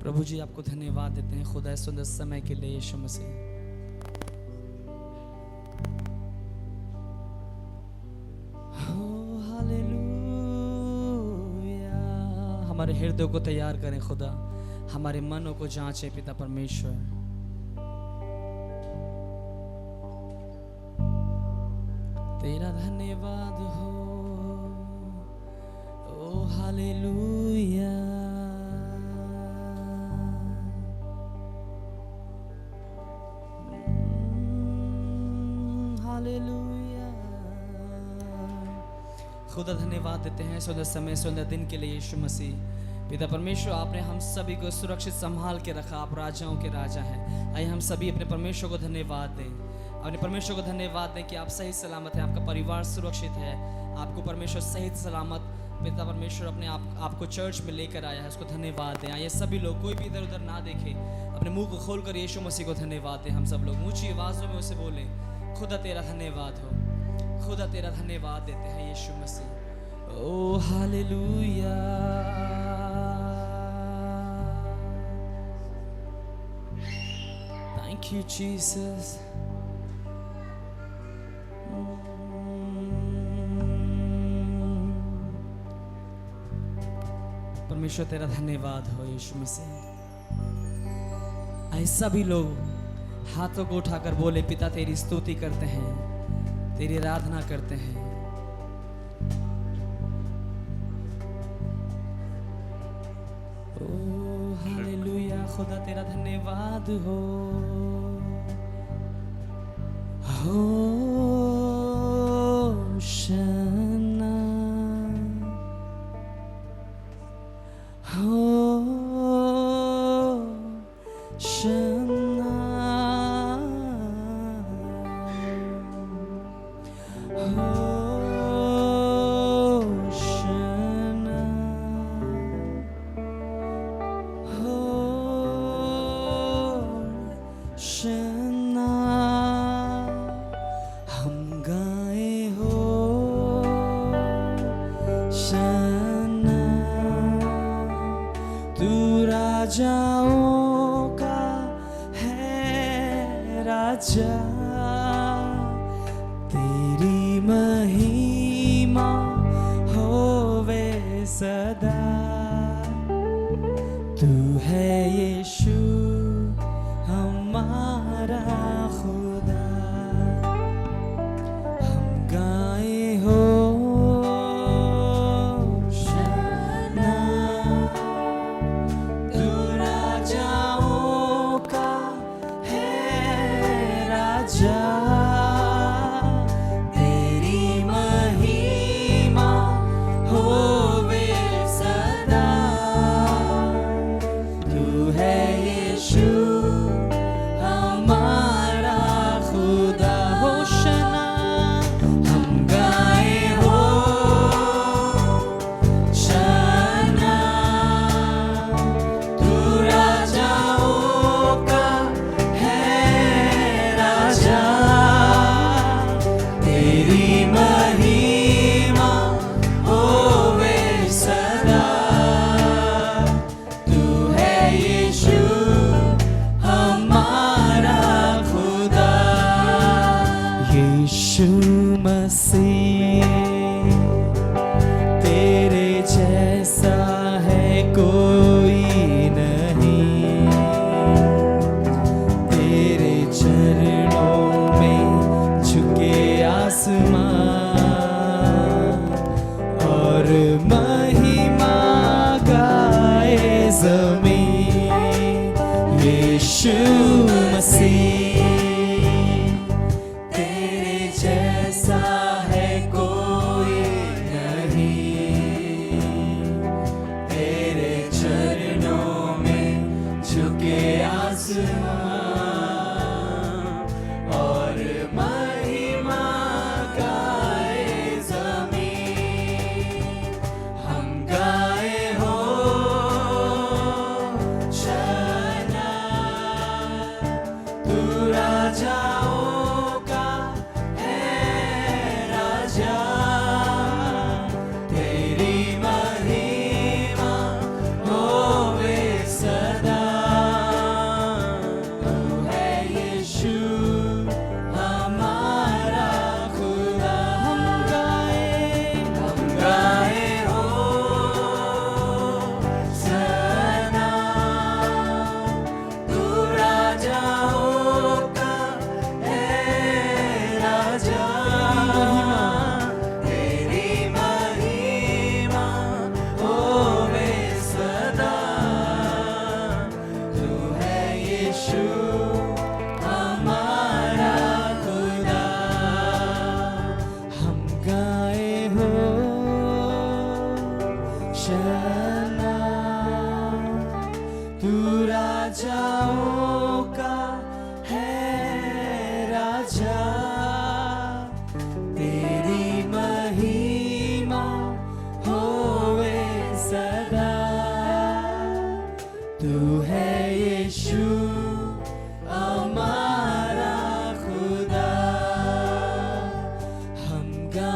प्रभु जी आपको धन्यवाद देते हैं खुदा इस सुंदर समय के लिए यीशु मसीह। हालेलुया। हमारे हृदय को तैयार करें खुदा, हमारे मनों को जांचे पिता परमेश्वर। तेरा धन्यवाद हो, ओ हालेलुया। हालेलुया। खुदा धन्यवाद देते हैं सुंदर समय सुंदर दिन के लिए यीशु मसीह। पिता परमेश्वर आपने हम सभी को सुरक्षित संभाल के रखा, आप राजाओं के राजा हैं। आइए हम सभी अपने परमेश्वर को धन्यवाद दें, अपने परमेश्वर को धन्यवाद दें कि आप सही सलामत हैं, आपका परिवार सुरक्षित है, आपको परमेश्वर सही सलामत पिता परमेश्वर अपने आपको चर्च में लेकर आया है, उसको धन्यवाद दें। आइए सभी लोग, कोई भी इधर उधर ना देखे, अपने मुंह को खोलकर यीशु मसीह को धन्यवाद दें। हम सब लोग ऊंची आवाज़ों में उसे बोलें, खुदा तेरा धन्यवाद हो, खुदा तेरा धन्यवाद देते हैं यीशु मसीह। ओ हालेलुया। Thank you Jesus। परमेश्वर तेरा धन्यवाद हो यीशु मसीह। आइए सभी लोग हाथों को उठाकर बोले, पिता तेरी स्तुति करते हैं, तेरी आराधना करते हैं। ओ हालेलुया। खुदा तेरा धन्यवाद हो, होशाना होशाना होशाना होशाना। हम गाए होशाना, तू राजाओं का है राजा, तेरी महिमा होवे सदा। तू है यीशु हमारा खुदा। हम गाए होशाना, तू राजाओं का है राजा, तेरी महिमा होवे सदा।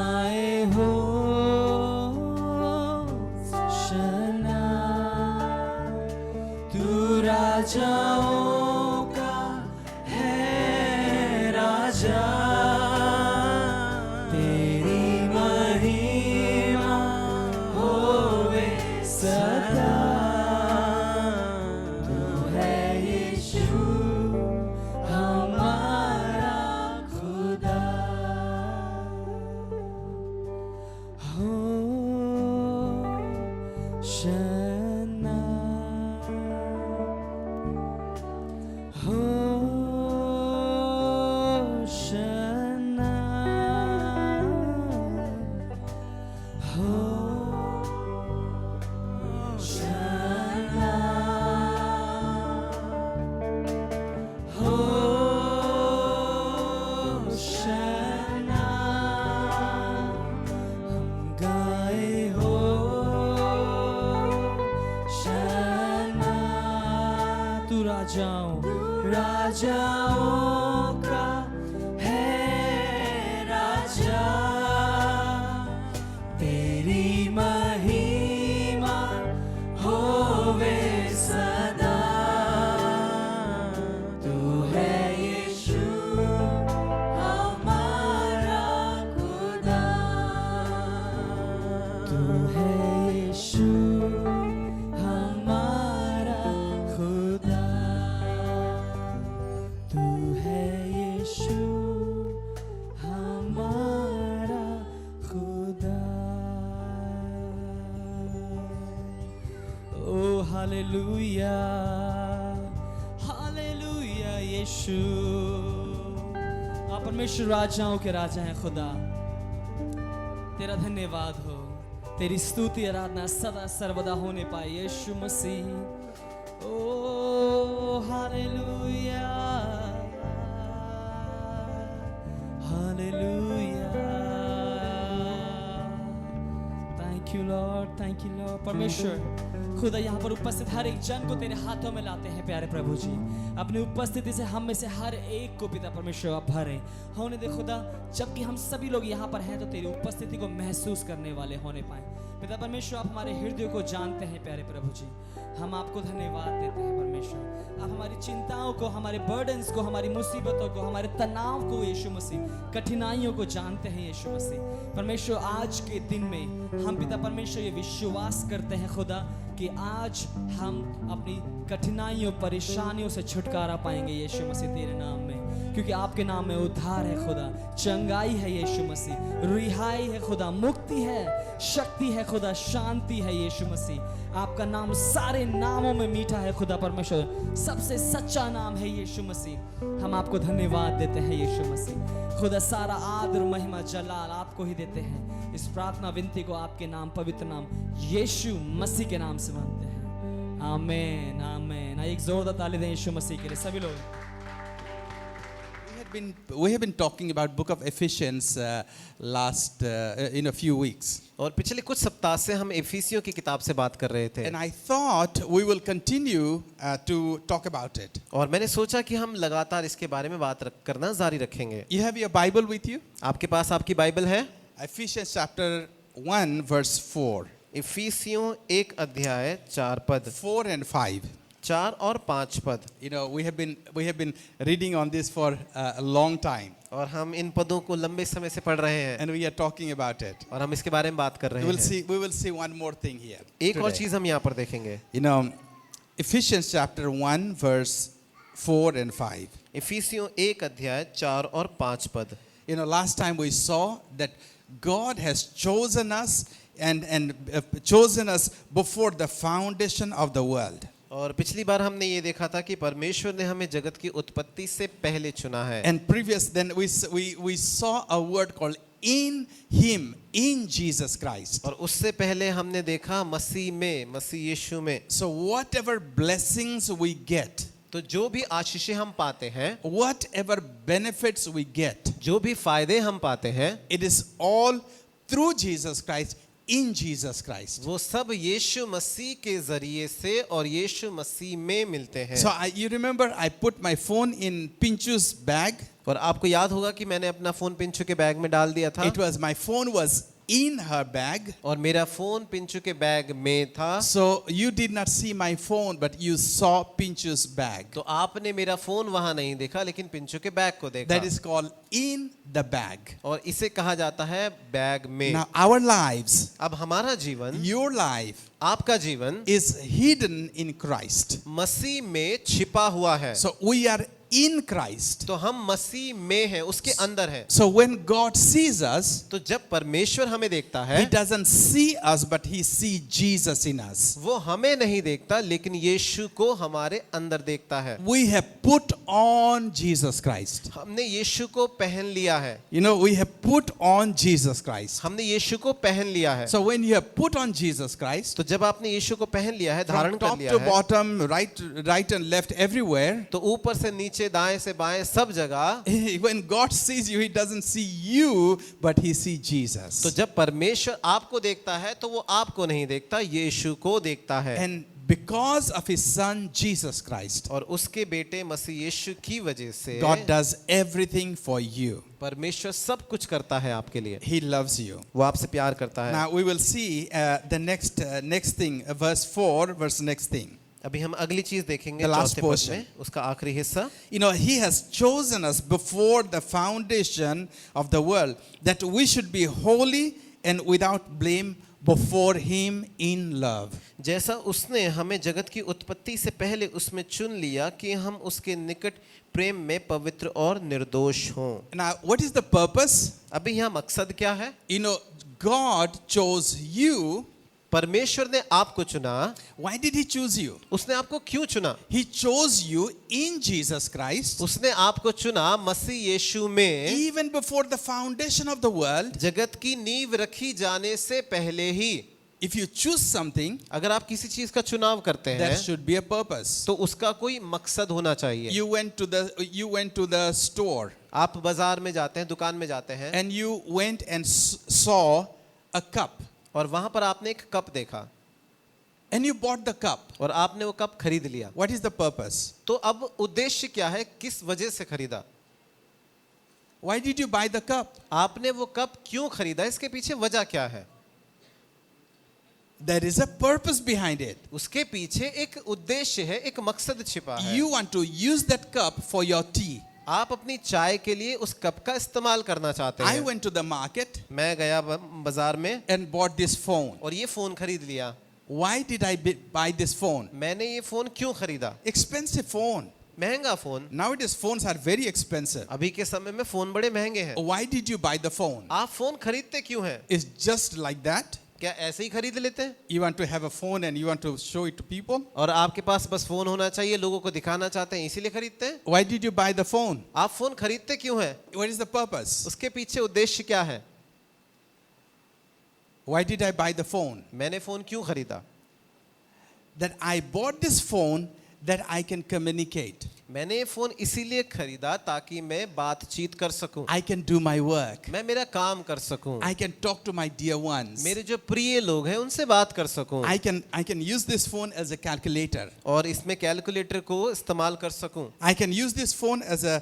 गाए हो शना, तू राजाओं का है राजा, तेरी महिमा होवे सदा, तू है यीशु हमारा खुदा। हो शना, हो शना, हो शना, हो शना, हम गाए हो शना, तू राजाओं का है राजा, तेरी महिमा होवे सदा, तू है यीशु हमारा खुदा, तू है यीशु हमारा खुदा, तू है यीशु हमारा खुदा। ओ हालेलुया, हालेलुया यीशु। आप परमेश्वर राजाओं के राजा हैं खुदा, तेरा धन्यवाद हो, तेरी स्तुति आराधना सदा सर्वदा होने पाए यीशु मसीह। ओ hallelujah, hallelujah, thank you Lord, thank you Lord. परमेश्वर खुदा यहाँ पर उपस्थित हर एक जन को तेरे हाथों में लाते हैं प्यारे प्रभु जी, अपनी उपस्थिति से हम में से हर एक को पिता परमेश्वर आप भरे होने दे खुदा, जबकि हम सभी लोग यहाँ पर हैं तो तेरी उपस्थिति को महसूस करने वाले होने पाए पिता परमेश्वर। आप हमारे हृदय को जानते हैं प्यारे प्रभु जी, हम आपको धन्यवाद देते हैं परमेश्वर। आप हमारी चिंताओं को, हमारे बर्डन्स को, हमारी मुसीबतों को, हमारे तनाव को यीशु मसीह, कठिनाइयों को जानते हैं यीशु मसीह परमेश्वर। आज के दिन में हम पिता परमेश्वर ये विश्वास करते हैं खुदा कि आज हम अपनी कठिनाइयों, परेशानियों से छुटकारा पाएंगे यीशु मसीह तेरे नाम में, क्योंकि आपके नाम में उद्धार है खुदा, चंगाई है यीशु मसीह, रिहाई है खुदा, मुक्ति है, शक्ति है खुदा, शांति है यीशु मसीह। आपका नाम सारे नामों में मीठा है खुदा परमेश्वर, सबसे सच्चा नाम है यीशु मसीह। हम आपको धन्यवाद देते हैं यीशु मसीह खुदा, सारा आदर महिमा जलाल आपको ही देते हैं। इस प्रार्थना विनती को आपके नाम, पवित्र नाम यीशु मसीह के नाम से मांगते हैं, आमीन आमीन। एक जोरदार ताली दें यीशु मसीह के लिए सभी लोग। We have been talking about book of Ephesians last in a few weeks. और पिछले कुछ सप्ताह से हम एफिसियों की किताब से बात कर रहे थे। And I thought we will continue to talk about it. और मैंने सोचा कि हम लगातार इसके बारे में बात करना जारी रखेंगे। You have your Bible with you? आपके पास आपकी बाइबल है? Ephesians chapter 1 verse 4. एफिसियों 1 अध्याय 4 पद, 4 and 5. 4 और 5 पद। You know, we have been reading on this for a long time. और हम इन पदों को लंबे समय से पढ़ रहे हैं And we are talking about it. और हम इसके बारे में बात कर रहे We will हैं। see one more thing here. एक और today. चीज हम यहाँ पर देखेंगे। You know, Ephesians chapter 1 verse 4 and 5. एफिसियों 1 अध्याय 4 और 5 पद। You know, last time we saw that God has chosen us and chosen us before the foundation of the world. और पिछली बार हमने ये देखा था कि परमेश्वर ने हमें जगत की उत्पत्ति से पहले चुना है। And then we saw a word called in him, in Jesus Christ. और उससे पहले हमने देखा मसीह में, मसीह यीशु में। So whatever blessings we get, तो जो भी आशीषें हम पाते हैं, whatever benefits we get, जो भी फायदे हम पाते हैं, it is all through Jesus Christ, in Jesus Christ. वो सब यीशु मसीह के जरिए से और यीशु मसीह में मिलते हैं। So you remember I put my phone in Pinchu's bag. और आपको याद होगा कि मैंने अपना फोन पिंचू के बैग में डाल दिया था My phone was in her bag. और मेरा फोन पिंचू के बैग में था। So you did not see my phone, but you saw Pinchu's bag. तो आपने मेरा फोन वहां नहीं देखा लेकिन पिंचू के बैग को देखा। That is called in the bag. और इसे कहा जाता है बैग में। Now our lives, अब हमारा जीवन, your life आपका जीवन is hidden in Christ. मसीह में छिपा हुआ है। So we are in Christ. तो हम मसीह में हैं, उसके अंदर हैं। So when God sees us, तो जब परमेश्वर हमें देखता है, He doesn't see us, but He sees Jesus in us. वो हमें नहीं देखता लेकिन यीशु को हमारे अंदर देखता है। We have put on Jesus Christ. हमने यीशु को पहन लिया है। You know, we have put on Jesus Christ. हमने यीशु को पहन लिया है। So when you have put on Jesus Christ, तो जब आपने यीशु को पहन लिया है, धारण from कर top लिया to है, bottom, right and left, everywhere, तो ऊपर से नीचे, दाएं से बाएं, सब जगह, when God sees you, He doesn't see you, but He sees Jesus. तो जब परमेश्वर आपको देखता है तो वो आपको नहीं देखता, यीशु को देखता है। And because of His Son Jesus Christ, और उसके बेटे मसीह यीशु की वजह से God does everything for you. परमेश्वर सब कुछ करता है आपके लिए। He loves you. वो आपसे प्यार करता है। Now we will see the next thing, verse 4, verse next thing. अभी हम अगली चीज देखेंगे The last चौथे पद portion. में, उसका आखिरी हिस्सा। You know, He has chosen us before the foundation of the world that we should be holy and without blame before Him in love. जैसा उसने हमें जगत की उत्पत्ति से पहले उसमें चुन लिया कि हम उसके निकट प्रेम में पवित्र और निर्दोष हों। Now, what is the purpose? अभी यहाँ मकसद क्या है? You know, God chose you. परमेश्वर ने आपको चुना। Why did He choose you? उसने आपको क्यों चुना? He chose you in Jesus Christ उसने आपको चुना मसीह यीशु में, even before the foundation of the world. जगत की नींव रखी जाने से पहले ही। If you choose something, अगर आप किसी चीज का चुनाव करते हैं there should be a purpose. तो उसका कोई मकसद होना चाहिए। You went to the store आप बाजार में जाते हैं, दुकान में जाते हैं, and you went and saw a cup और वहां पर आपने एक कप देखा and you bought the cup. और आपने वो कप खरीद लिया। What is the purpose? तो अब उद्देश्य क्या है? किस वजह से खरीदा? Why did you buy the cup? आपने वो कप क्यों खरीदा? इसके पीछे वजह क्या है? There is a purpose behind it. उसके पीछे एक उद्देश्य है, एक मकसद छिपा है। You want to use that cup for your tea. आप अपनी चाय के लिए उस कप का इस्तेमाल करना चाहते I हैं। went to the market मैं गया बाजार में and bought this phone. और ये फोन खरीद लिया। Why did I buy this phone? मैंने ये फोन क्यों खरीदा? Expensive phone. महंगा phone. Nowadays phones are very expensive. अभी के समय में फोन बड़े महंगे हैं। Why did you buy the phone? आप फोन खरीदते क्यों हैं? It's just like that. क्या ऐसे ही खरीद लेते हैं? You want to have a phone and you want to show it to people. और आपके पास बस फोन होना चाहिए, लोगों को दिखाना चाहते हैं, इसीलिए खरीदते हैं? Why did you buy the phone? आप फोन खरीदते क्यों हैं? What is the purpose? उसके पीछे उद्देश्य क्या है? Why did I buy the phone? मैंने फोन क्यों खरीदा? That I bought this phone that I can communicate. मैंने ये फोन इसीलिए खरीदा ताकि मैं बातचीत कर सकूं, I can do my work. मैं मेरा काम कर सकूं, I can talk to my dear ones. मेरे जो प्रिय लोग हैं उनसे बात कर सकूं, I can use this phone as a calculator. और इसमें कैलकुलेटर को इस्तेमाल कर सकूं, I can use this phone as a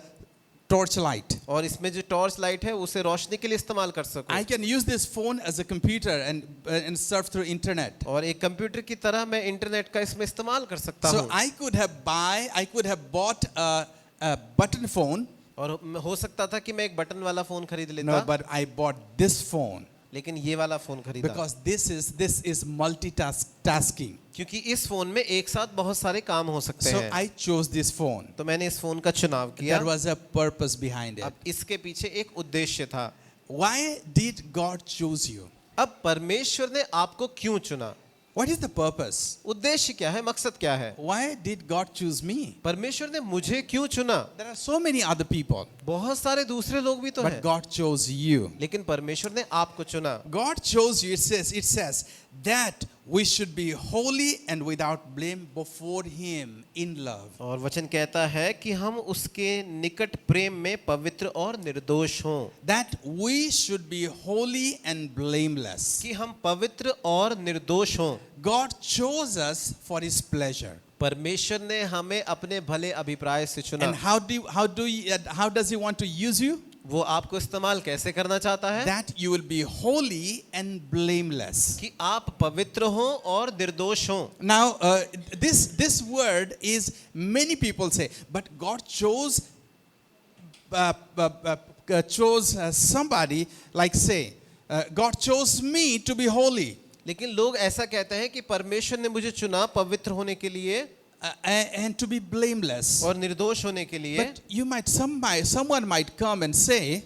torch light. और इसमें जो टॉर्च लाइट है उसे रोशनी के लिए इस्तेमाल कर सकूं, I can use this phone as a computer and surf through internet. और एक कंप्यूटर की तरह मैं इंटरनेट का इसमें इस्तेमाल कर सकता So हूं। I could have bought a button phone. और हो सकता था कि मैं एक बटन वाला फोन खरीद No, लेता, but I bought this phone लेकिन ये वाला फोन खरीदा because this is multitasking. क्योंकि इस फोन में एक साथ बहुत सारे काम हो सकते So हैं। I chose this phone. तो मैंने इस फोन का चुनाव किया। There was a purpose behind it. अब इसके पीछे एक उद्देश्य था। Why did God choose you? अब परमेश्वर ने आपको क्यों चुना? What is the purpose? उद्देश्य क्या है? मकसद क्या है? Why did God choose me? परमेश्वर ने मुझे क्यों चुना? There are so many other people, बहुत सारे दूसरे लोग भी तो but हैं, God chose you. लेकिन परमेश्वर ने आपको चुना। God chose you. It says that we should be holy and without blame before Him in love. और वचन कहता है कि हम उसके निकट प्रेम में पवित्र और निर्दोष हों, That we should be holy and blameless. कि हम पवित्र और निर्दोष हों। God chose us for His pleasure. परमेश्वर ने हमें अपने भले अभिप्राय से चुना। And how does he want to use you? वो आपको इस्तेमाल कैसे करना चाहता है? That you will be holy and blameless. कि आप पवित्र हो और निर्दोष हो। Now, this word is, many people say, but God chose somebody, like say, God chose me to be holy. लेकिन लोग ऐसा कहते हैं कि परमेश्वर ने मुझे चुना पवित्र होने के लिए And to be blameless. और निर्दोष होने के लिए। But someone might come and say,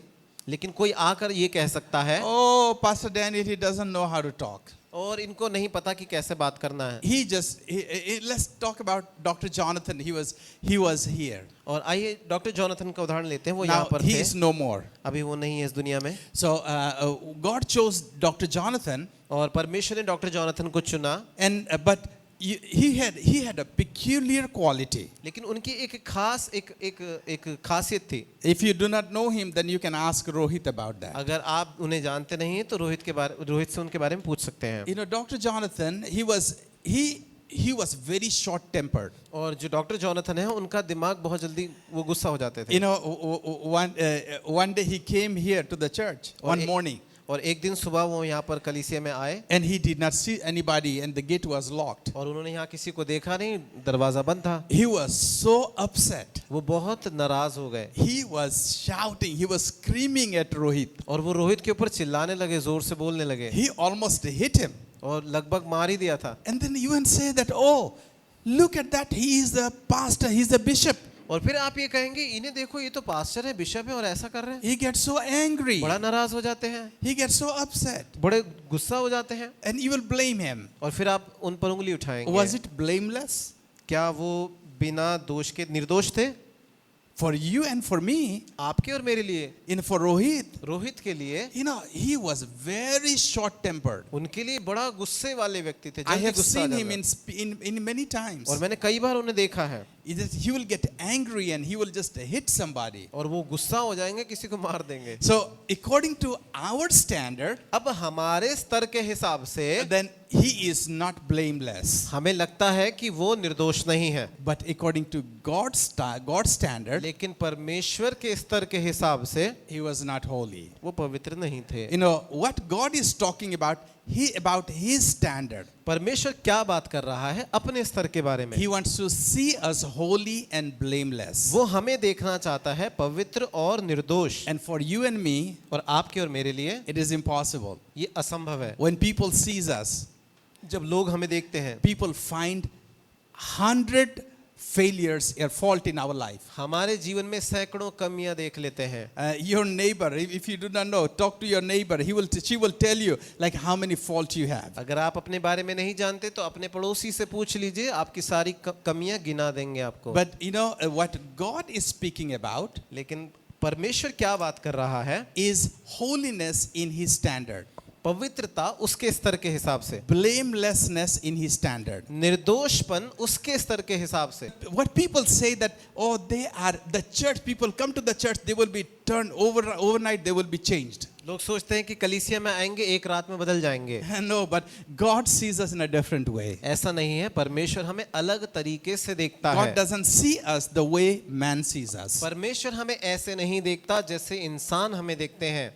लेकिन कोई आकर ये कह सकता है, oh, Pastor Daniel, he doesn't know how to talk. और इनको नहीं पता कि कैसे बात करना है। Let's talk about Dr. Jonathan. He was here. और आइए डॉक्टर जॉनथन का उदाहरण लेते हैं। वो Now यहाँ पर he थे, is no more. अभी वो नहीं है इस दुनिया में। So God chose Dr. Jonathan, और परमेश्वर ने डॉक्टर जॉनथन को चुना। but he had a peculiar quality. लेकिन उनकी एक खास एक खासियत थी। If you do not know him, then you can ask Rohit about that. अगर आप उन्हें जानते नहीं हैं तो रोहित से उनके बारे में पूछ सकते हैं। You know, Dr. Jonathan, he was very short tempered. और जो डॉक्टर जॉनथन है उनका दिमाग बहुत जल्दी वो गुस्सा हो जाते थे। You know, one day he came here to the church one morning. और एक दिन सुबह वो यहाँ पर कलीसिया में आए। And he did not see anybody and the gate was locked. और उन्होंने यहाँ किसी को देखा नहीं, दरवाजा बंद था। He was so upset. वो बहुत नाराज हो गए। He was shouting, he was screaming at Rohit. और वो रोहित के ऊपर चिल्लाने लगे, जोर से बोलने लगे। He almost hit him. और लगभग मार ही दिया था। And then you can say that, oh, look at that, he is the pastor, he is the bishop. और फिर आप ये कहेंगे, इन्हें देखो ये तो पास्टर है, बिशप है और ऐसा कर रहे हैं। He gets so angry. बड़ा नाराज हो जाते हैं। He gets so upset. बड़े गुस्सा हो जाते हैं। And you will blame him. और फिर आप उन पर उंगली उठाएंगे। Was it blameless? क्या वो बिना दोष के निर्दोष थे? For you and for me, आपके और मेरे लिए, for Rohit, रोहित के लिए, you know, he was very short tempered. उनके लिए बड़ा गुस्से वाले व्यक्ति थे। I जल्दी have गुस्सा आ seen him जाता। in many times. और मैंने कई बार उन्हें देखा है। He will get angry and he will just hit somebody. और वो गुस्सा हो जाएंगे, किसी को मार देंगे। So according to our standard, अब हमारे स्तर के हिसाब से then he is not blameless. हमें लगता है कि वो निर्दोष नहीं है। But according to God's standard, लेकिन परमेश्वर के स्तर के हिसाब से he was not holy. वो पवित्र नहीं थे। You know what God is talking about? About his standard. परमेश्वर क्या बात कर रहा है अपने स्तर के बारे में? He wants to see us holy and blameless. वो हमें देखना चाहता है पवित्र और निर्दोष। And for you and me, और आपके और मेरे लिए it is impossible. ये असंभव है। When people sees us, जब लोग हमें देखते हैं, people find 100 failures or fault in our life. हमारे जीवन में सैकड़ों कमियां देख लेते हैं। Your neighbor, if you do not know, talk to your neighbor. She will tell you like how many faults you have. अगर आप अपने बारे में नहीं जानते तो अपने पड़ोसी से पूछ लीजिए, आपकी सारी कमियां गिना देंगे आपको। But you know what God is speaking about लेकिन परमेश्वर क्या बात कर रहा है? is holiness in his standard. पवित्रता उसके स्तर के हिसाब से, Blamelessness in his standard. निर्दोषपन उसके स्तर के हिसाब से। What people say that, oh, they are the church, people come to the church, they will be turned overnight, they will be changed. लोग सोचते हैं कि कलीसिया में आएंगे एक रात में बदल जाएंगे। No, but God sees us in a different way. ऐसा नहीं है, परमेश्वर हमें अलग तरीके से देखता God है। doesn't see us the way man sees us. परमेश्वर हमें ऐसे नहीं देखता जैसे इंसान हमें देखते हैं।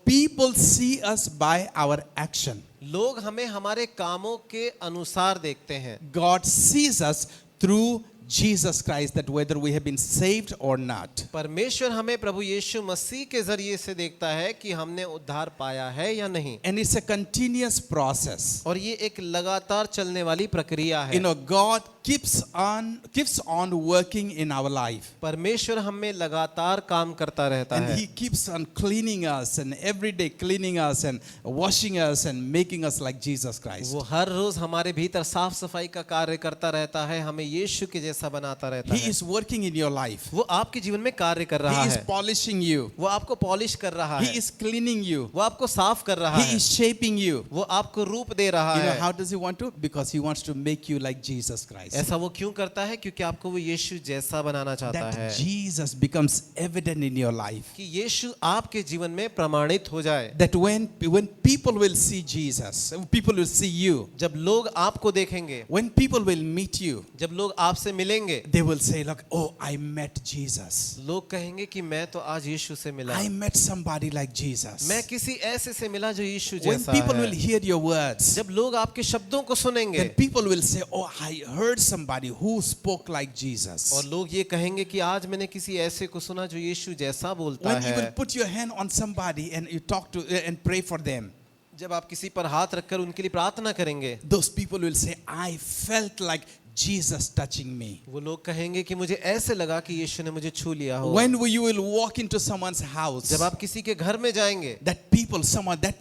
People see us by our action. लोग हमें हमारे कामों के अनुसार देखते हैं। God sees us through Jesus Christ, that whether we have been saved or not. परमेश्वर हमें प्रभु यीशु मसीह के जरिए से देखता है कि हमने उद्धार पाया है या नहीं। And it's a continuous process. और ये एक लगातार चलने वाली प्रक्रिया है। You know, God keeps on working in our life. परमेश्वर हमें लगातार काम करता रहता And है। he keeps on cleaning us and every day cleaning us and washing us and making us like Jesus Christ. वो हर रोज हमारे भीतर साफ सफाई का कार्य करता रहता है, हमें यीशु के जैसा बनाता रहता He है। is working in your life. वो आपके जीवन में कार्य कर रहा He is है। polishing you. वो आपको पॉलिश कर रहा He है। is cleaning you. वो आपको साफ कर रहा He है। is shaping you. वो आपको रूप दे रहा You know है। how does he want to? Because he wants to make you like Jesus Christ. Christ. ऐसा वो क्यों करता है? क्योंकि आपको वो यीशु जैसा बनाना चाहता है, That Jesus becomes evident in your life. कि यीशु आपके जीवन में प्रमाणित हो जाए। That when people will see Jesus, people will see you. जब लोग आपको देखेंगे, When people will meet you, जब लोग आपसे मिलेंगे, they will say, look, oh, I met Jesus. लोग कहेंगे कि मैं तो आज यीशु से मिला, I met somebody like Jesus. मैं किसी ऐसे से मिला जो यीशु When जैसा people will है। hear your words, जब लोग आपके शब्दों को सुनेंगे, then people will say, oh, I heard somebody who spoke like Jesus. और लोग ये कहेंगे कि आज मैंने किसी ऐसे को सुना जो यीशु जैसा बोलता When you will है। put your hand on somebody and you talk to and pray for them, जब आप किसी पर हाथ रखकर उनके लिए प्रार्थना करेंगे, those people will say, I felt like Jesus touching me. वो लोग कहेंगे कि मुझे ऐसे लगा कि यीशु ने मुझे छू लिया हो। When you will walk into someone's house, जब आप किसी के घर में जाएंगे,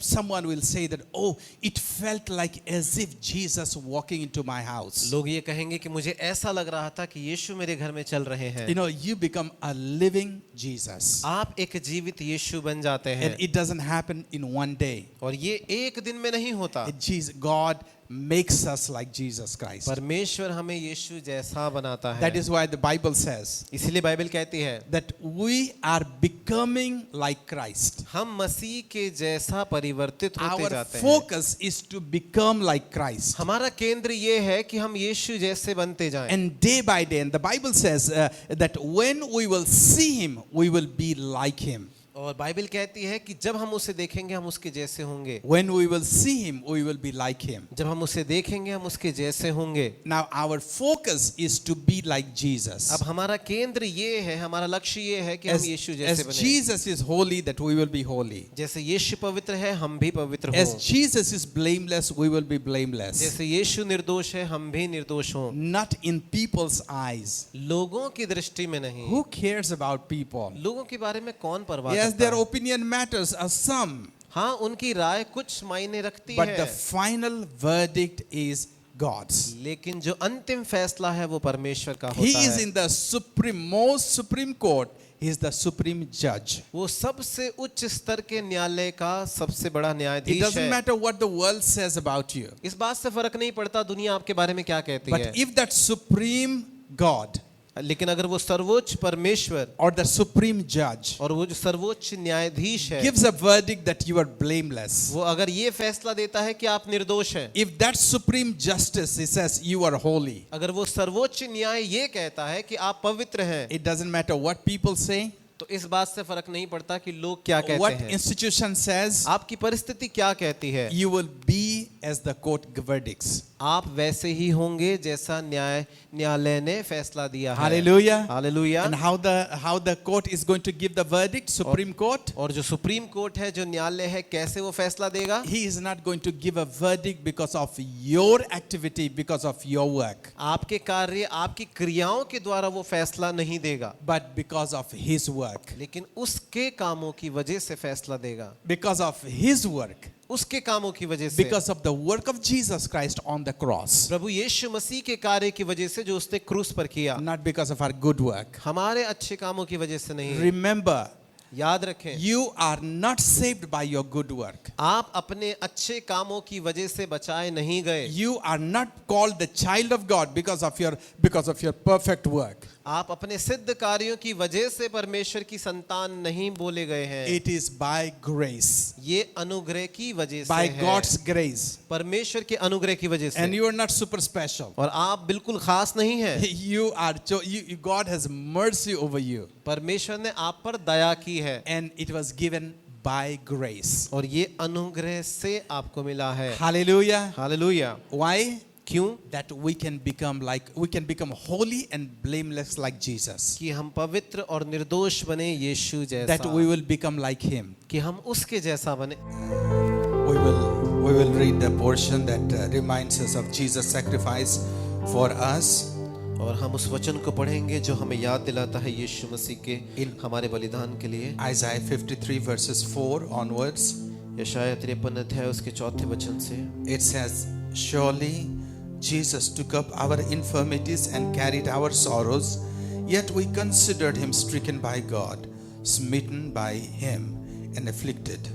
someone will say that, oh, it felt like as if Jesus walking into my house. लोग ये कहेंगे कि मुझे ऐसा लग रहा था कि यीशु मेरे घर में चल रहे हैं। You know, you become a living Jesus. आप एक जीवित यीशु बन जाते हैं, And it doesn't happen in one day. और ये एक दिन में नहीं होता। God makes us like Jesus Christ. परमेश्वर हमें यीशु जैसा बनाता That है। is why the Bible says इसलिए बाइबल कहती है that we are becoming like Christ. हम मसीह के जैसा परिवर्तित होते Our जाते हैं। focus is to become like Christ. हमारा केंद्र ये है कि हम यीशु जैसे बनते जाएं। And day by day, and the Bible says that when we will see him, we will be like him. और बाइबल कहती है कि जब हम उसे देखेंगे हम उसके जैसे होंगे। When we will see him, we will be like him. जब हम उसे देखेंगे हम उसके जैसे होंगे। Now our focus is to be like Jesus. अब हमारा केंद्र ये है, हमारा लक्ष्य ये है कि हम यीशु जैसे As बने। Jesus is holy, that we will be holy. जैसे यीशु पवित्र है हम भी पवित्र As हों। Jesus is blameless, we will be blameless. जैसे यीशु निर्दोष है हम भी निर्दोष हों। Not in people's eyes. लोगों की दृष्टि में नहीं। Who cares about people? लोगों के बारे में कौन परवाह Yes, करता their है? opinion matters, some. हाँ, उनकी राय कुछ मायने रखती But the है, final verdict is God's. लेकिन जो अंतिम फैसला है वो परमेश्वर का He होता is है। in the most supreme court. He is the supreme judge. वो सबसे उच्च स्तर के न्यायालय का सबसे बड़ा It न्यायाधीश doesn't है। matter what the world says about you. इस बात से फर्क नहीं पड़ता दुनिया आपके बारे में क्या कहती है, But if that supreme God लेकिन अगर वो सर्वोच्च परमेश्वर or the supreme judge और वो जो सर्वोच्च न्यायाधीश है, gives a verdict that you are blameless, वो अगर ये फैसला देता है कि आप निर्दोष हैं, if that supreme justice he says you are holy, अगर वो सर्वोच्च न्याय ये कहता है कि आप पवित्र हैं, it doesn't matter what people say, तो इस बात से फर्क नहीं पड़ता कि लोग क्या कहते what हैं, institution says, आपकी परिस्थिति क्या कहती है, you will be as the court verdicts. आप वैसे ही होंगे जैसा न्यायालय ने फैसला दिया है। Hallelujah. Hallelujah. And how the court is going to give the verdict, supreme court? और जो सुप्रीम कोर्ट है, जो न्यायालय है, कैसे वो फैसला देगा? He is not going to give a verdict because of your activity, because of your work, आपके कार्य, आपकी क्रियाओं के द्वारा वो फैसला नहीं देगा, but because of his work. लेकिन उसके कामों की वजह से फैसला देगा। Because of his work. उसके कामों की वजह से, Because of the work of Jesus Christ on the cross. प्रभु यीशु मसीह के कार्य की वजह से जो उसने क्रूस पर किया, Not because of our good work. हमारे अच्छे कामों की वजह से नहीं। Remember, याद रखें, you are not saved by your good work. आप अपने अच्छे कामों की वजह से बचाए नहीं गए। You are not called the child of God because of your perfect work. आप अपने सिद्ध कार्यों की वजह से परमेश्वर की संतान नहीं बोले गए हैं। It is by grace, ये अनुग्रह की वजह से by है, God's grace, परमेश्वर के अनुग्रह की वजह and से। you are not super special. और आप बिल्कुल खास नहीं हैं। God has mercy over you, परमेश्वर ने आप पर दया की है and it was given by grace. और ये अनुग्रह से आपको मिला है। Hallelujah. हालेलुया। Why? क्यों? That we can become holy and blameless like Jesus. कि हम पवित्र और निर्दोष बने यीशु That we जैसा, will become like him. कि हम उसके जैसा बने। We will read the portion that reminds us of Jesus' sacrifice for us. और हम उस वचन को पढ़ेंगे जो हमें याद दिलाता है यीशु मसीह के हमारे बलिदान के लिए। Isaiah 53 verses 4 onwards. यशायाह 53 अध्याय उसके 4 वचन से, It says, surely Jesus took up our infirmities and carried our sorrows, yet we considered him stricken by God, smitten by him and afflicted.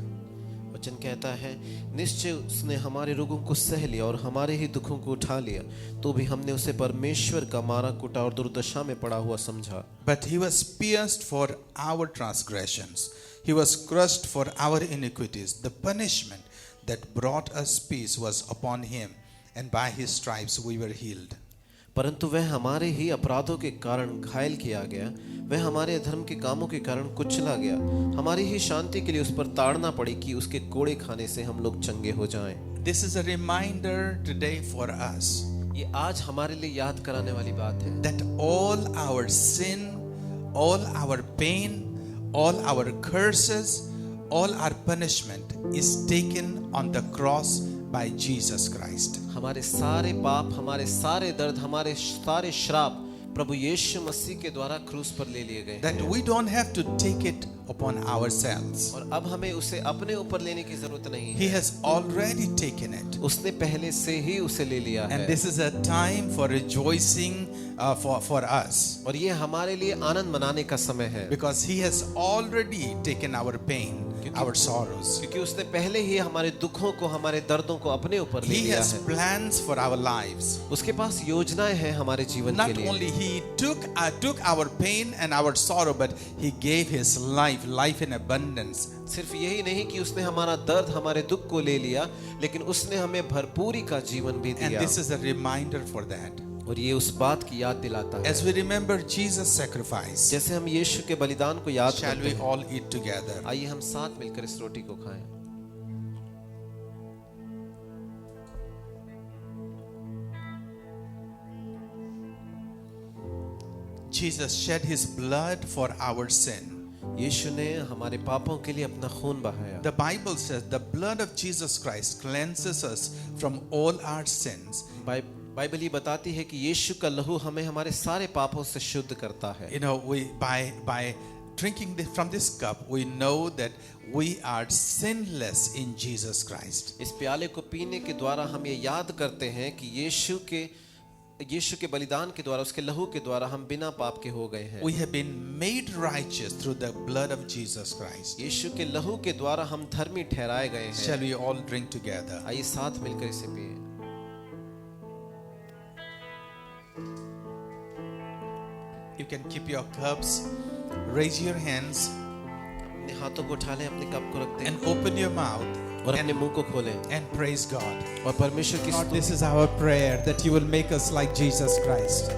वचन कहता है, निश्चय उसने हमारे रोगों को सह लिया और हमारे ही दुखों को उठा लिया, तो भी हमने उसे परमेश्वर का मारा कुटा और दुर्दशा में पड़ा हुआ समझा। But he was pierced for our transgressions, he was crushed for our iniquities. The punishment that brought us peace was upon him, and by his stripes we were healed. परंतु वह हमारे ही अपराधों के कारण घायल किया गया, वह हमारे अधर्म के कामों के कारण कुचला गया। हमारी ही शांति के लिए उस पर ताड़ना पड़ी कि उसके कोड़े खाने से हम लोग चंगे हो जाएं। This is a reminder today for us ये आज हमारे लिए याद कराने वाली बात है that all our sin, all our pain, all our curses, all our punishment is taken on the cross by Jesus Christ. हमारे सारे पाप, हमारे सारे दर्द, हमारे सारे श्राप प्रभु यीशु मसीह के द्वारा क्रूस पर ले लिए गए That we don't have to take it upon ourselves. और अब हमें उसे अपने ऊपर लेने की जरूरत नहीं He है। has already taken it. उसने पहले से ही उसे ले लिया And है this is a time for rejoicing for us. और ये हमारे लिए आनंद मनाने का समय है, Because he has already taken our pain, our sorrows. क्योंकि उसने पहले ही हमारे दुखों को, हमारे दर्दों को अपने ऊपर ले He लिया has है। plans for our lives. उसके पास योजनाएं हैं हमारे जीवन के Not लिए। only he took our pain and our sorrow, but he gave his life in abundance. सिर्फ यही नहीं कि उसने हमारा दर्द, हमारे दुख को ले लिया, लेकिन उसने हमें भरपूरी का जीवन भी And दिया। this is a reminder for that. और ये उस बात की याद दिलाता है। As we remember Jesus' sacrifice, जैसे हम यीशु के बलिदान को याद shall करते we हैं, all eat together? आइए हम साथ मिलकर इस रोटी को खाएं। Jesus shed his blood for our sin. यीशु ने हमारे पापों के लिए अपना खून बहाया। The Bible says the blood of Jesus Christ cleanses us from all our sins. Bible ये बताती है कि यीशु का लहू हमें हमारे सारे पापों से शुद्ध करता है। You know, we by drinking from this cup, we know that we are sinless in Jesus Christ. इस प्याले को पीने के द्वारा हम ये याद करते हैं कि यीशु के बलिदान के द्वारा, उसके लहू के द्वारा हम बिना पाप के हो गए हैं। We have been made righteous through the blood of Jesus Christ. यीशु के लहू के द्वारा हम धर्मी ठहराए गए Shall हैं। we all drink together? आइए साथ मिलकर इसे पिए। You can keep your cups, raise your hands, अपने हाथों को उठा लें, अपने कप को रख दें and open your mouth और अपने मुंह को खोलें and praise God. और परमेश्वर की Lord, this is our prayer that you will make us like Jesus Christ.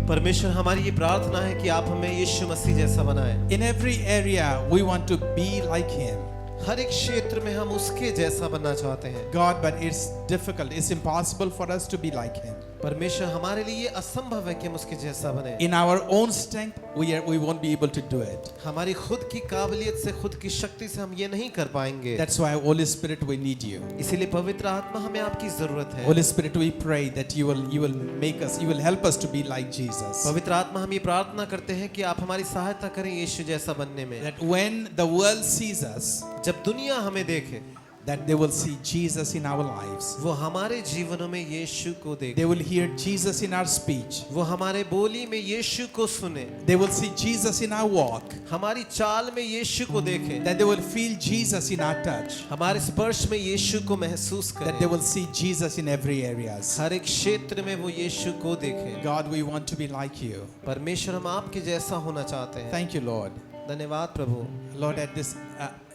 परमेश्वर हमारी ये प्रार्थना है कि आप हमें यीशु मसीह जैसा बनाएं। In every area, we want to be like Him. हर एक क्षेत्र में हम उसके जैसा बनना चाहते हैं। God, but it's difficult. It's impossible for us to be like Him. परमेश्वर हमारे लिए ये असंभव है कि हम उसके जैसा बने। In our own strength, we won't be able to do it. हमारी खुद की काबिलियत से, खुद की शक्ति से हम ये नहीं कर पाएंगे। That's why, Holy Spirit, we need you. इसीलिए पवित्र आत्मा हमें आपकी जरूरत है। Holy Spirit, we pray that you will help us to be like Jesus. पवित्र आत्मा हम ये प्रार्थना करते हैं कि आप हमारी सहायता करें यीशु जैसा बनने में। That when the world sees us, जब दुनिया हमें देखे, that they will see Jesus in our lives. वो हमारे जीवनों में यीशु को They देखे, will hear Jesus in our speech. वो हमारे बोली में यीशु को सुने, They will see Jesus in our walk. हमारी चाल में यीशु को देखें, That they will feel Jesus in our touch. हमारे स्पर्श में यीशु को महसूस That they करें, will see Jesus in every areas. हर एक क्षेत्र में वो यीशु को देखें। God, we want to be like you. परमेश्वर हम आपके जैसा होना चाहते हैं। Thank you, Lord. धन्यवाद प्रभु। Lord, at this,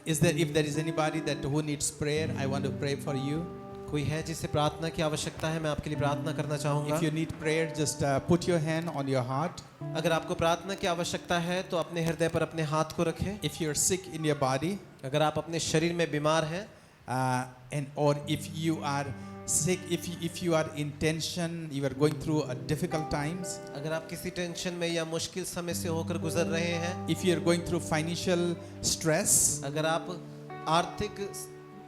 if there is anybody that who needs prayer, I want to pray for you. कोई है जिसे प्रार्थना की आवश्यकता है, मैं आपके लिए प्रार्थना करना चाहूंगा। If you need prayer, just put your hand on your heart. अगर आपको प्रार्थना की आवश्यकता है तो अपने हृदय पर अपने हाथ को रखें। If you're sick in your body, अगर आप अपने शरीर में बीमार हैं, or if you are sick, if you are in tension, you are going through difficult times, अगर आप किसी टेंशन में या मुश्किल समय से होकर गुजर रहे हैं, if you are going through financial stress, अगर आप आर्थिक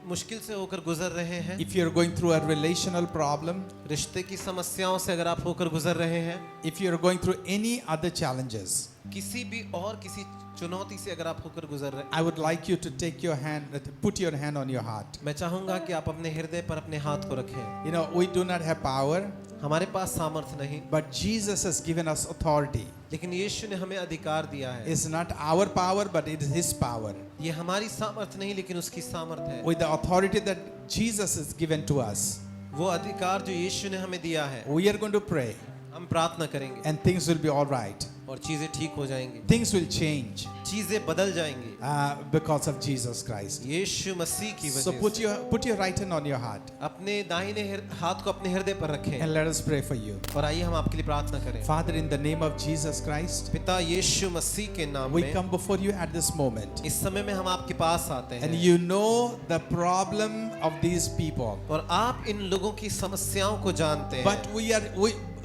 मुश्किल से होकर गुजर रहे हैं, if you are going through a relational problem, रिश्ते की समस्याओं से अगर आप होकर गुजर रहे हैं, if you are going through any other challenges, किसी भी और किसी चुनौती से अगर आप होकर गुजर रहे हैं, I would like you to take your hand, put your hand on your heart. मैं चाहूंगा कि आप अपने हृदय पर अपने हाथ को रखें। You know, we do not have power, हमारे पास सामर्थ नहीं, but Jesus has given us authority. लेकिन यीशु ने हमें अधिकार दिया है। It's not our power, but it is His power. ये हमारी सामर्थ नहीं, लेकिन उसकी सामर्थ है। With the authority that Jesus has given to us, वो अधिकार जो यीशु ने हमें दिया है, we are going to pray, हम प्रार्थना करेंगे and things will be all right. और चीजें ठीक हो जाएंगी, Things will change चीजें बदल जाएंगी because of Jesus Christ. यीशु मसीह की So वजह से। put your right hand on your heart, अपने दाहिने हाथ को अपने हृदय पर रखें and let us pray for you. और आइए हम आपके लिए प्रार्थना करें। Father, in the name of Jesus Christ, पिता यीशु मसीह के नाम we में come before you at this moment, इस समय में हम आपके पास आते and हैं you know the problem of these people. और आप इन लोगों की समस्याओं को जानते हैं। But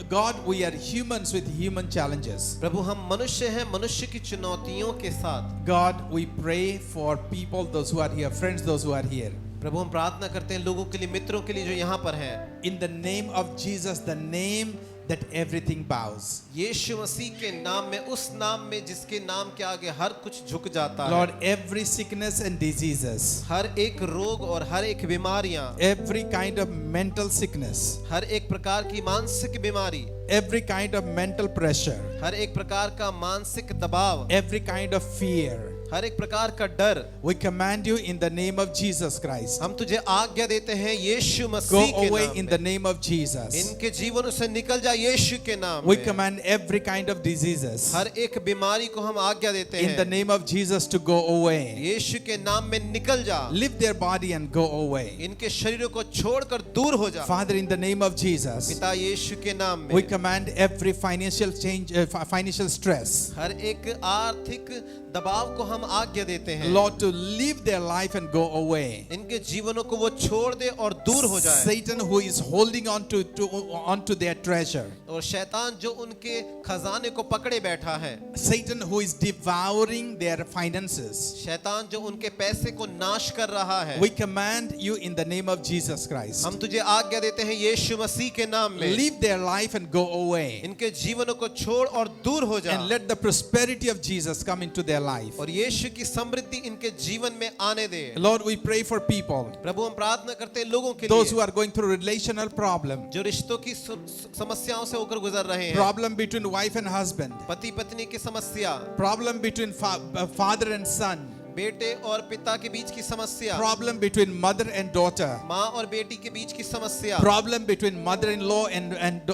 God, we are humans with human challenges. प्रभु हम मनुष्य हैं, मनुष्य की चुनौतियों के साथ। God, we pray for people, those who are here, friends, those who are here. प्रभु हम प्रार्थना करते हैं लोगों के लिए, मित्रों के लिए जो यहाँ पर हैं। In the name of Jesus, the name that everything bows. यीशु मसीह के नाम में, उस नाम में जिसके नाम के आगे हर कुछ झुक जाता है। Lord, every sickness and diseases, हर एक रोग और हर एक बीमारियां, every kind of mental sickness, हर एक प्रकार की मानसिक बीमारी, every kind of mental pressure, हर एक प्रकार का मानसिक दबाव, every kind of fear, हर एक प्रकार का डर, we command you in the name of Jesus Christ. हम तुझे आज्ञा देते हैं यीशु Go मसीह के away नाम in में। the name of Jesus. इनके जीवन से निकल जा यीशु के नाम We में। command every kind of diseases हर एक बीमारी को हम आज्ञा देते in the हैं name of Jesus to go away. यीशु के नाम में निकल जा, Leave their body and go away. इनके शरीरों को छोड़कर दूर हो जा। Father, in the name of Jesus, पिता यीशु के नाम we में command every financial change, financial stress, हर एक आर्थिक दबाव को हम आज्ञा देते हैं Lord, to live their life and go away. इनके जीवनों को वो छोड़ दे और दूर हो जाए। Satan, who is holding onto their treasure, और शैतान जो उनके खजाने को पकड़े बैठा है, Satan, who is devouring their finances, शैतान जो उनके पैसे को नाश कर रहा है, we command you in the name of Jesus Christ. हम तुझे आज्ञा देते हैं यीशु मसीह के नाम में, Leave their life and go away. इनके जीवनों को छोड़ और दूर हो जा। And let the prosperity of Jesus come into their life. और यीशु की समृद्धि इनके जीवन में आने दे। Lord, we pray for people, प्रभु हम प्रार्थना करते हैं लोगों के those लिए who are going through relational problem, जो रिश्तों की समस्याओं से होकर गुजर रहे हैं, problem between wife and husband, पति पत्नी की समस्या, problem between father and son, बेटे और पिता के बीच की समस्या, problem between mother and daughter, माँ और बेटी के बीच की समस्या, problem between mother-in-law and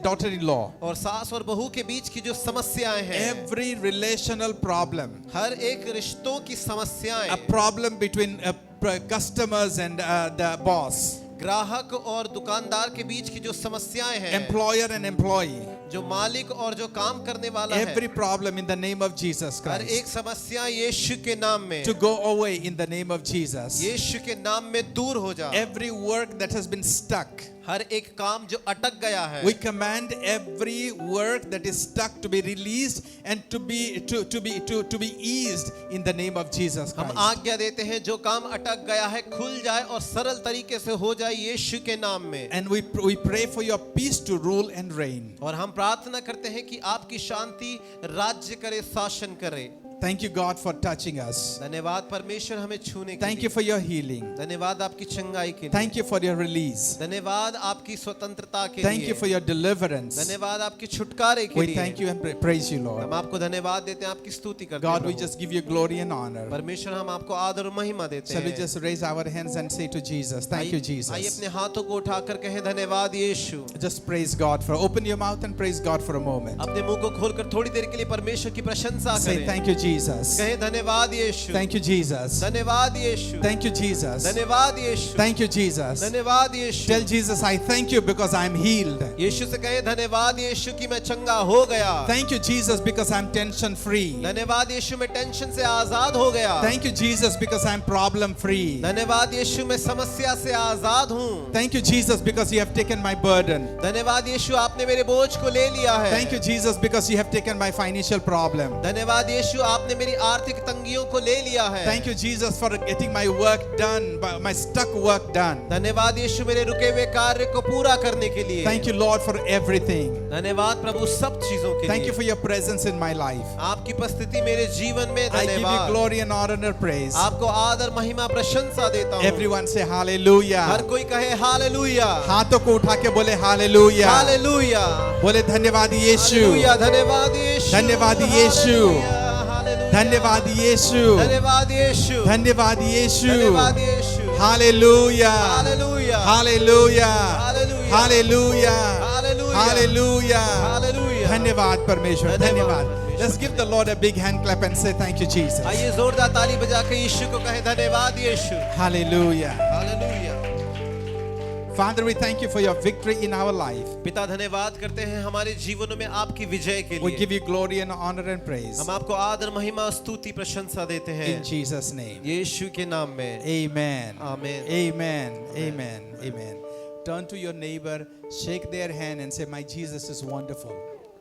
daughter-in-law, और सास और बहू के बीच की जो समस्याएं हैं, every relational problem, हर एक रिश्तों की समस्याएं, a problem between customers and the boss, ग्राहक और दुकानदार के बीच की जो समस्याएं हैं, employer and employee, जो मालिक और जो काम करने वाला है, every problem in the name of Jesus हर एक Christ, समस्या यीशु के नाम में, to go away in the name of Jesus. यीशु के नाम में दूर हो जा। Every work that has been stuck, हर एक काम जो अटक गया है, we command every work that is stuck to be released and to be eased in the name of Jesus हम Christ. आज्ञा देते हैं जो काम अटक गया है खुल जाए और सरल तरीके से हो जाए यीशु के नाम में। And we pray for your peace to rule and reign. और हम प्रार्थना करते हैं कि आपकी शांति राज्य करे, शासन करे। Thank you, God, for touching us. धन्यवाद परमेश्वर हमें छूने के Thank you लिए। for your healing. धन्यवाद आपकी चंगाई के लिए। Thank you for your release. धन्यवाद आपकी स्वतंत्रता के Thank लिए। you for your deliverance. धन्यवाद आपकी छुटकारे के We लिए। thank you and praise you, हम Lord. आपको धन्यवाद देते हैं, आपकी स्तुति करते God, हैं we Prabhu. just give you glory and honor. परमेश्वर हम आपको आदर और महिमा देते Shall we हैं। just raise our hands and say to Jesus, thank you, आइए Jesus. अपने हाथों को उठाकर कहें धन्यवाद यीशु। Just praise God for, open your mouth and praise God for a moment. अपने मुंह को खोलकर थोड़ी देर के लिए परमेश्वर की प्रशंसा Say करें। thank you, Jesus. कहें धन्यवाद यीशु। Thank you, Jesus. धन्यवाद यीशु। Thank you, Jesus. धन्यवाद यीशु। Thank you, Jesus. धन्यवाद यीशु। Tell Jesus, I thank you because I'm healed. यीशु से कहें धन्यवाद यीशु कि मैं चंगा हो गया। Thank you, Jesus, because I'm tension free. धन्यवाद यीशु मैं टेंशन से आजाद हो गया। Thank you, Jesus, because I'm problem free. धन्यवाद यीशु मैं समस्या से आजाद हूँ। Thank you, Jesus, because you have taken my burden. धन्यवाद यीशु आपने मेरे बोझ को ले लिया है। Thank you, Jesus, because you have taken my financial problem. धन्यवाद यीशु आपने मेरी आर्थिक तंगियों को ले लिया है। Thank you, Jesus, for getting my work done, my stuck work done. धन्यवाद यीशु मेरे रुके हुए कार्य को पूरा करने के लिए। Thank you, Lord, for everything. धन्यवाद प्रभु सब चीजों के Thank लिए। you for your presence in my life. आपकी उपस्थिति मेरे जीवन में I give you धन्यवाद। glory and honor and praise. आपको आदर महिमा प्रशंसा देता हूँ। Everyone say hallelujah. हर कोई कहे हालेलुया। हाथों को उठा के बोले hallelujah. हालेलुया। बोले धन्यवाद यीशु. हालेलुया। धन्यवाद यीशु। धन्यवाद यीशु. हालेलुया। धन्यवाद यीशु. धन्यवाद यीशु। धन्यवाद यीशु. धन्यवाद यीशु। Hallelujah. Hallelujah. Hallelujah. Hallelujah. Hallelujah. Hallelujah. Hallelujah. Hallelujah. धन्यवाद परमेश्वर. धन्यवाद. Let's give the Lord a big hand clap and say thank you, Jesus. आइए जोरदार ताली बजा के यीशु को कहें धन्यवाद यीशु। Hallelujah. Hallelujah. Father, we thank you for your victory in our life. पिता धन्यवाद करते हैं हमारे जीवनों में आपकी विजय के We लिए। give you glory and honor and praise. हम आपको आदर महिमा स्तुति प्रशंसा देते हैं In Jesus' name. यीशु के नाम में। Amen. Amen. Amen. Amen. Amen. Turn to your neighbor, shake their hand and say, my Jesus is wonderful.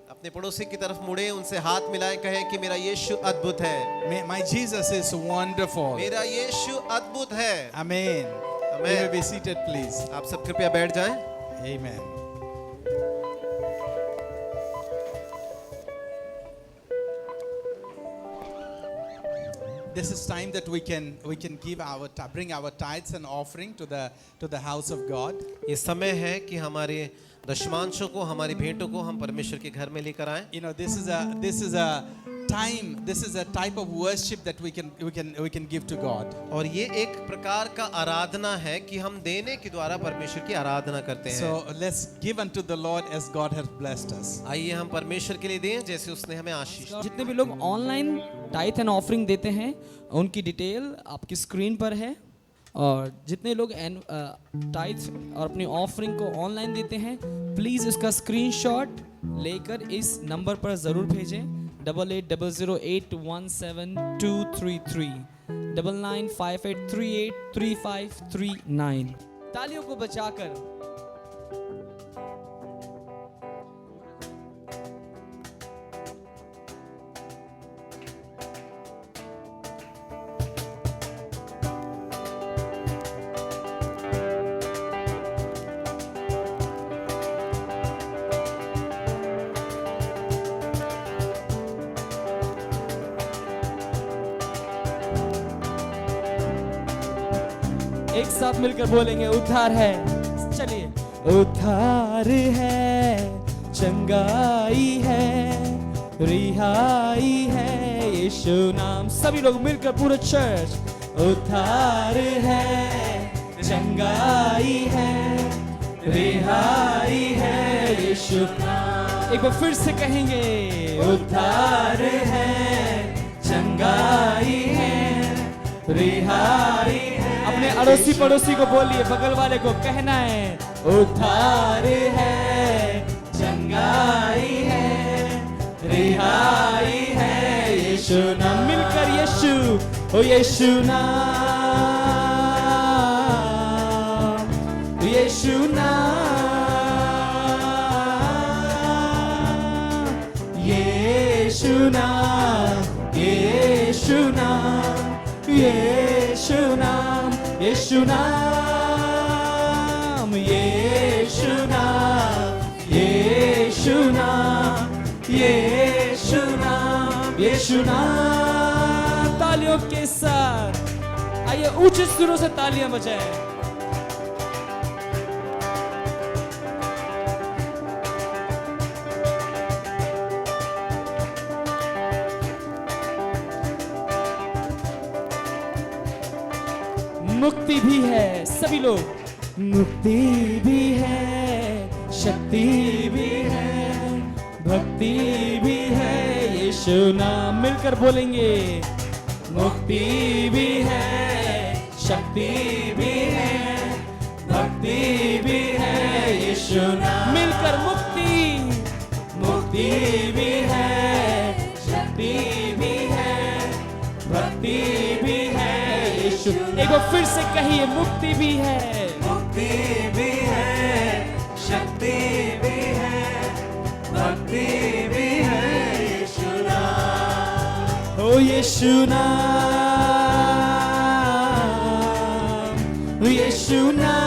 अपने पड़ोसी की तरफ मुड़े, उनसे हाथ मिलाए, कहें कि मेरा यीशु अद्भुत है। My Jesus is wonderful. मेरा यीशु अद्भुत है। Amen. Amen. You may be seated, please. आप सब कृपया बैठ जाएं। Amen. This is time that we can give bring our tithes and offering to the house of God. ये समय है कि हमारे दशमांशों को, हमारी भेंटों को हम परमेश्वर के घर में लेकर आएं। You know, this is a type of worship that we can give to God. और ये एक प्रकार का आराधना है कि हम देने के द्वारा परमेश्वर की आराधना करते हैं। So let's give unto the Lord as God has blessed us. आइए हम परमेश्वर के लिए दें जैसे उसने हमें आशीष दी। जितने भी लोग ऑनलाइन टाइथ एंड ऑफरिंग देते हैं उनकी डिटेल आपकी स्क्रीन पर है, और जितने लोग टाइथ और अपनी ऑफरिंग को ऑनलाइन देते हैं प्लीज़ उसका स्क्रीनशॉट लेकर इस नंबर पर ज़रूर भेजें 8800817233 9958383539। तालियों को बचाकर एक साथ मिलकर बोलेंगे उद्धार है। चलिए, उद्धार है, चंगाई है, रिहाई है, यीशु नाम। सभी लोग मिलकर पूरा चर्च, उद्धार है, चंगाई है, रिहाई है, यीशु नाम। एक बार फिर से कहेंगे, उद्धार है, चंगाई है, रिहाई है। अपने अड़ोसी पड़ोसी को बोलिए, बगल वाले को कहना है, उद्धार है, चंगाई है, रिहाई है, यीशु नाम। मिलकर यीशु, ओ यीशु नाम, यीशु नाम, यीशु नाम, यीशु नाम, यीशु नाम, यीशु नाम, यीशु नाम, यीशु नाम, यीशु नाम, यीशु नाम। तालियों के साथ आइए ऊंचे सुरों से तालियां बजाएं। मुक्ति भी है, सभी लोग, मुक्ति भी है, शक्ति भी है, भक्ति भी है, यीशु नाम। मिलकर बोलेंगे, मुक्ति भी है, शक्ति भी है, भक्ति भी है, यीशु नाम। मिलकर मुक्ति, मुक्ति भी है, शक्ति भी है, भक्ति भी है, यीशु। एक बार फिर से कहिए, मुक्ति भी है, मुक्ति भी है, शक्ति भी है, भक्ति भी है, यीशु नाम। ओ यीशु नाम, यीशु नाम,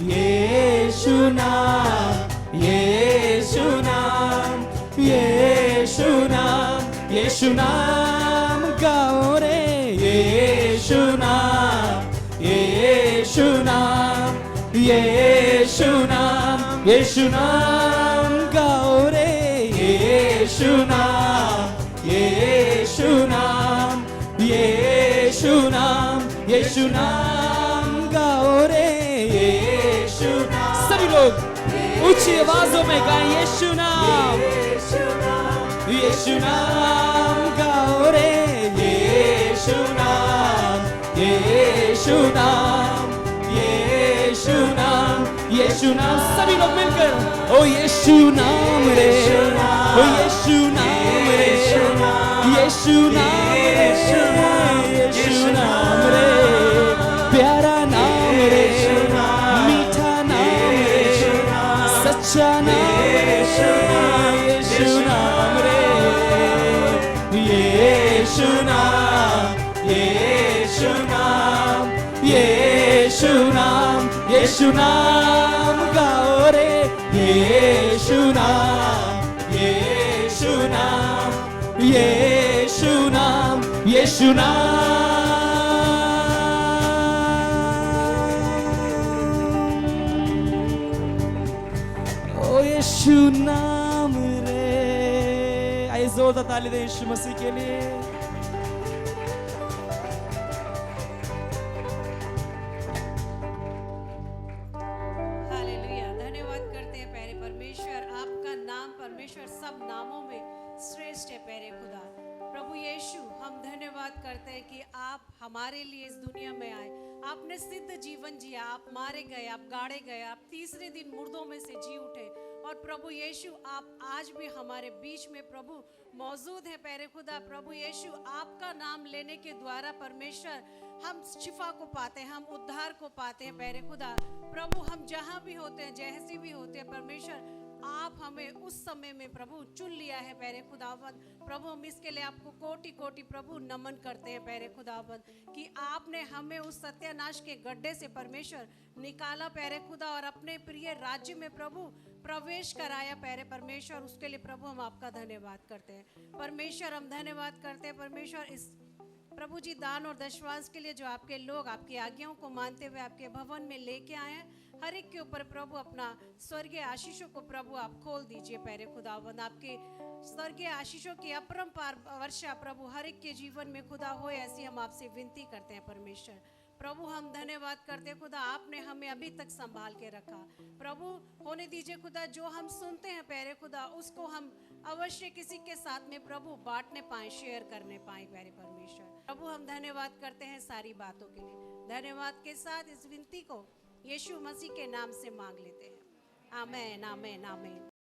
यीशु नाम, यीशु नाम, यीशु नाम, यीशु नाम गाओ रे, यीशु नाम, यीशु नाम, यीशु नाम, यीशु नाम गाओ रे, यीशु नाम, यीशु नाम, यीशु नाम, यीशु नाम गाओ रे, यीशु नाम। सभी लोग ऊंची आवाजों में गाएं यीशु नाम, यीशु नाम गाओ रे, यीशु नाम, यीशु नाम, यीशु नाम, यीशु नाम। सभी लोग मिलकर ओ यीशु नाम रे, ओ यीशु नाम रे, यीशु नाम रे, यीशु नाम रे, प्यारा नाम रे, मीठा नाम रे, सच्चा नाम रे, यीशु नाम रे, यीशु नाम, यीशु नाम, यीशु नाम, यीशु नाम गाओ रे, यीशु नाम, यीशु नाम, यीशु नाम, यीशु नाम। ओ यीशु नाम रे। आइए जोरदार ताली दें यीशु मसीह के लिए। हालेलुया। धन्यवाद करते हैं प्यारे परमेश्वर, आपका नाम परमेश्वर सब नामों में श्रेष्ठ है प्यारे खुदा। प्रभु यीशु, हम धन्यवाद करते हैं कि आप हमारे लिए इस दुनिया में आए। आपने सिद्ध जीवन जिया, आप मारे गए, आप गाड़े गए, आप तीसरे दिन मुर्दों में से जी उठे। और प्रभु यीशु, आप आज भी हमारे बीच में प्रभु मौजूद है प्यारे खुदा। प्रभु यीशु, आपका नाम लेने के द्वारा परमेश्वर हम शिफा को पाते हैं, हम उद्धार को पाते हैं प्यारे खुदा। प्रभु, हम जहाँ भी होते हैं, जैसे भी होते हैं परमेश्वर, आप हमें उस समय में प्रभु चुन लिया है प्यारे खुदावंद। प्रभु, हम इसके लिए आपको कोटि कोटि प्रभु नमन करते हैं प्यारे खुदावंद कि आपने हमें उस सत्यानाश के गड्ढे से परमेश्वर निकाला प्यारे खुदा, और अपने प्रिय राज्य में प्रभु प्रवेश कराया प्यारे परमेश्वर। उसके लिए प्रभु हम आपका धन्यवाद करते हैं परमेश्वर। हम धन्यवाद करते हैं परमेश्वर इस प्रभु जी दान और दशवांश के लिए जो आपके लोग आपकी आज्ञाओं को मानते हुए आपके भवन में लेके आए हैं। हर एक के ऊपर प्रभु अपना स्वर्गीय आशीषों को प्रभु आप खोल दीजिए प्यारे खुदावंद। आपके स्वर्गीय आशीषों की अपरंपार वर्षा प्रभु हर एक के जीवन में खुदा हो, ऐसी हम आपसे विनती करते हैं परमेश्वर। प्रभु, हम धन्यवाद करते हैं खुदा, आपने हमें अभी तक संभाल के रखा। प्रभु, होने दीजिए खुदा, जो हम सुनते हैं प्यारे खुदा, उसको हम अवश्य किसी के साथ में प्रभु बांटने पाए, शेयर करने पाए प्यारे परमेश्वर। प्रभु, हम धन्यवाद करते हैं सारी बातों के लिए। धन्यवाद के साथ इस विनती को यीशु मसीह के नाम से मांग लेते हैं। आमीन, आमीन, आमीन।